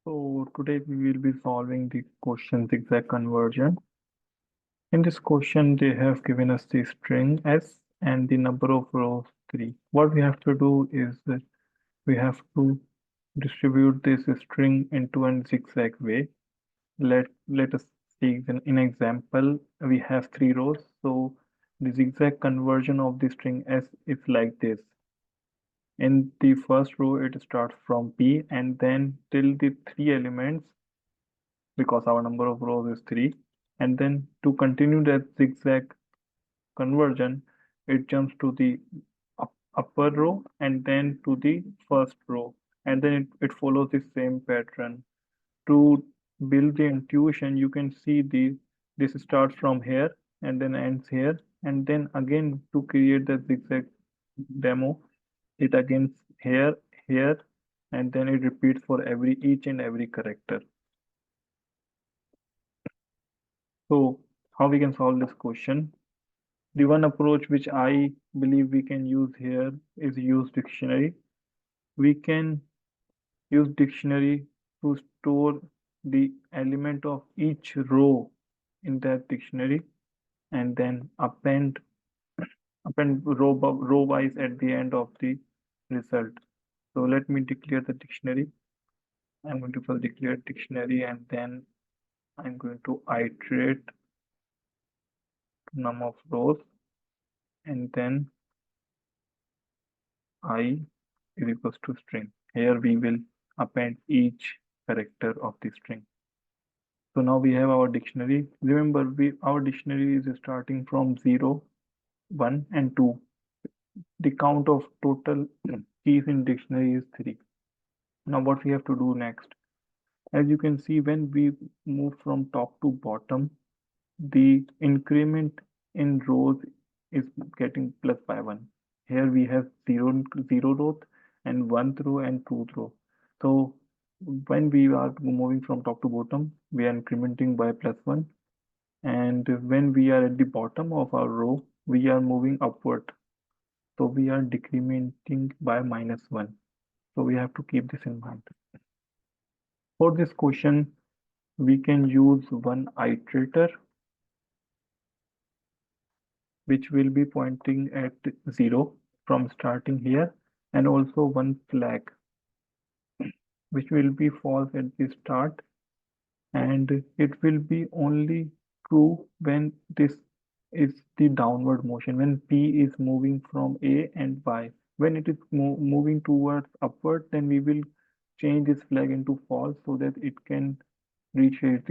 So today we will be solving the question ZigZag conversion. In this question, they have given us the string s and the number of rows 3. What we have to do is that we have to distribute this string into a zigzag way. Let us see in example. We have 3 rows, so the zigzag conversion of the string s is like this. In the first row, it starts from P and then till the 3 elements because our number of rows is 3, and then to continue that zigzag conversion it jumps to the upper row and then to the first row, and then it follows the same pattern. To build the intuition, you can see this starts from here and then ends here, and then again to create the zigzag demo, it again here, here, and then it repeats for each and every character. So how we can solve this question? The one approach which I believe we can use here is use dictionary. We can use dictionary to store the element of each row in that dictionary and then append row wise at the end of the result. So let me declare the dictionary. I'm going to first declare dictionary and then I'm going to iterate num of rows and then I is equals to string. Here we will append each character of the string. So now we have our dictionary. Remember, our dictionary is starting from 0, 1, and 2. The count of total keys in dictionary is 3. Now what we have to do next? As you can see, when we move from top to bottom, the increment in rows is getting plus by 1. Here we have 0 row and 1th row and 2th row. So when we are moving from top to bottom, we are incrementing by plus 1. And when we are at the bottom of our row, we are moving upward. So we are decrementing by minus 1. So we have to keep this in mind. For this question, we can use one iterator which will be pointing at 0 from starting here, and also one flag which will be false at the start, and it will be only true when this is the downward motion, when P is moving from A and Y. When it is moving towards upward, then we will change this flag into false so that it can reach at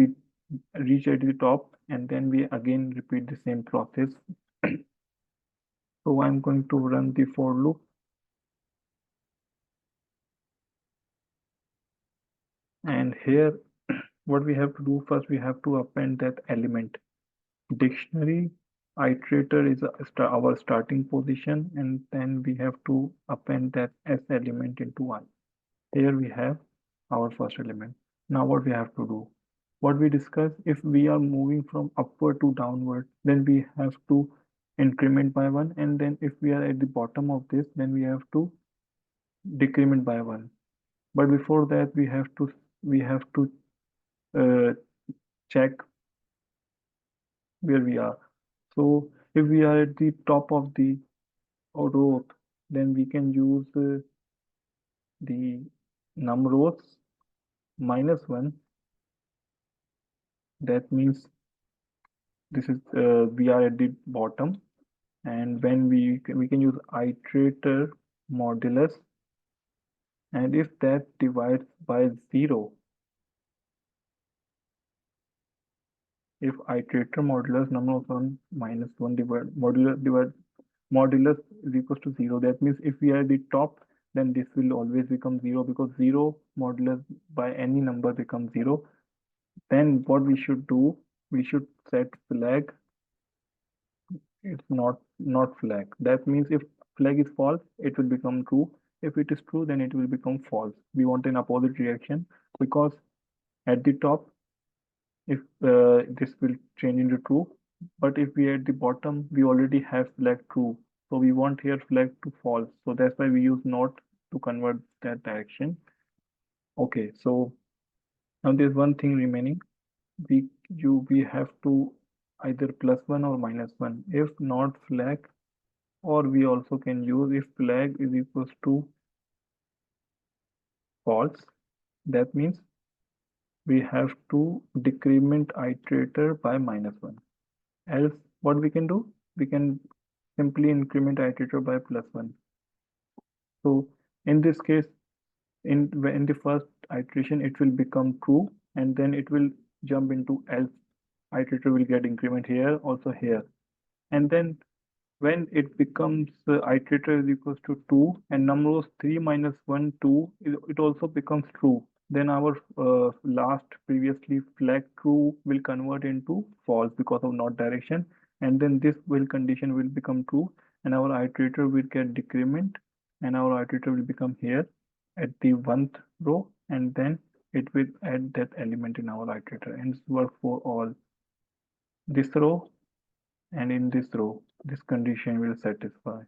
the top, and then we again repeat the same process. So I'm going to run the for loop, and here what we have to do first, we have to append that element. Dictionary iterator is our starting position, and then we have to append that s element into I. Here we have our first element. Now what we have to do? What we discussed, if we are moving from upward to downward, then we have to increment by 1, and then if we are at the bottom of this, then we have to decrement by 1. But before that, we have to uh, check where we are. So if we are at the top of the row, then we can use the num rows minus 1. That means this is we are at the bottom, and when we can use iterator modulus, and if that divides by 0, if iterator modulus number of 1 minus 1 modulus is equals to 0, that means if we are at the top, then this will always become 0 because 0 modulus by any number becomes 0. Then what we should do, we should set flag. It's not flag. That means if flag is false, it will become true. If it is true, then it will become false. We want an opposite reaction because at the top, if this will change into true, but if we are at the bottom, we already have flag true. So we want here flag to false. So that's why we use not to convert that direction. Okay, so Now there's one thing remaining. We have to either +1 or -1. If not flag, or we also can use if flag is equals to false. That means we have to decrement iterator by -1. Else, what we can do? We can simply increment iterator by +1. So in this case, in the first iteration, it will become true, and then it will jump into else. Iterator will get increment here, also here, and then when it becomes iterator is equals to 2 and numbers 3 minus 1 2, it also becomes true, then our last previously flag true will convert into false because of not direction, and then this will condition will become true, and our iterator will get decrement, and our iterator will become here at the 1th row, and then it will add that element in our iterator, and this work for all this row, and in this row this condition will satisfy.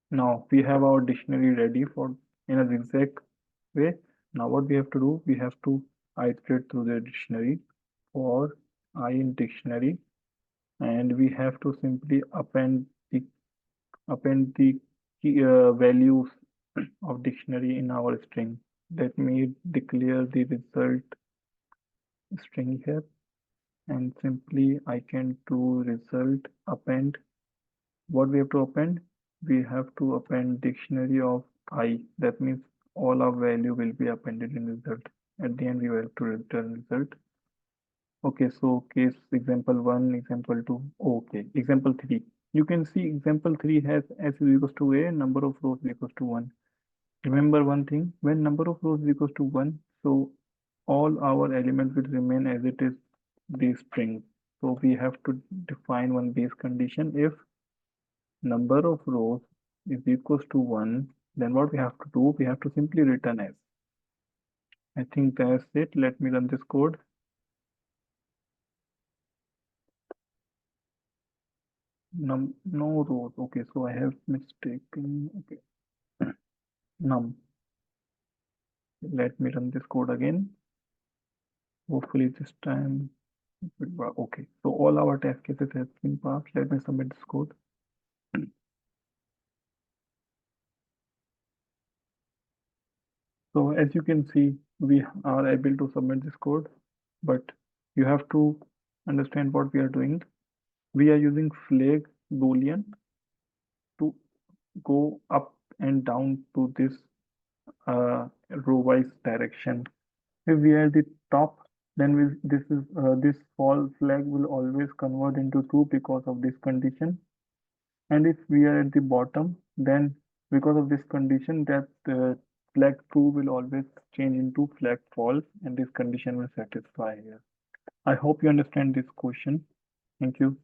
Now we have our dictionary ready for in a zigzag way. Now what we have to do, we have to iterate through the dictionary for I in dictionary, and we have to simply append the key, values of dictionary in our string. Let me declare the result string here, and simply I can do result append. What we have to append? We have to append dictionary of I. That means all our value will be appended in result. At the end, we will have to return result. Okay, so case example 1, example 2. Okay, example 3. You can see example 3 has s is equals to a, number of rows is equals to 1. Remember one thing, when number of rows is equals to 1, so all our elements will remain as it is the string. So we have to define one base condition. If number of rows is equals to 1, then what we have to do, we have to simply return as. I think that's it. Let me run this code. No rows. Okay, so I have mistaken. Okay, num. Let me run this code again. Hopefully this time it will work. Okay, so all our test cases have been passed. Let me submit this code. So as you can see, we are able to submit this code, but you have to understand what we are doing. We are using flag boolean to go up and down to this row wise direction. If we are at the top, then this false flag will always convert into true because of this condition. And if we are at the bottom, then because of this condition, that flag true will always change into flag false, and this condition will satisfy here. I hope you understand this question. Thank you.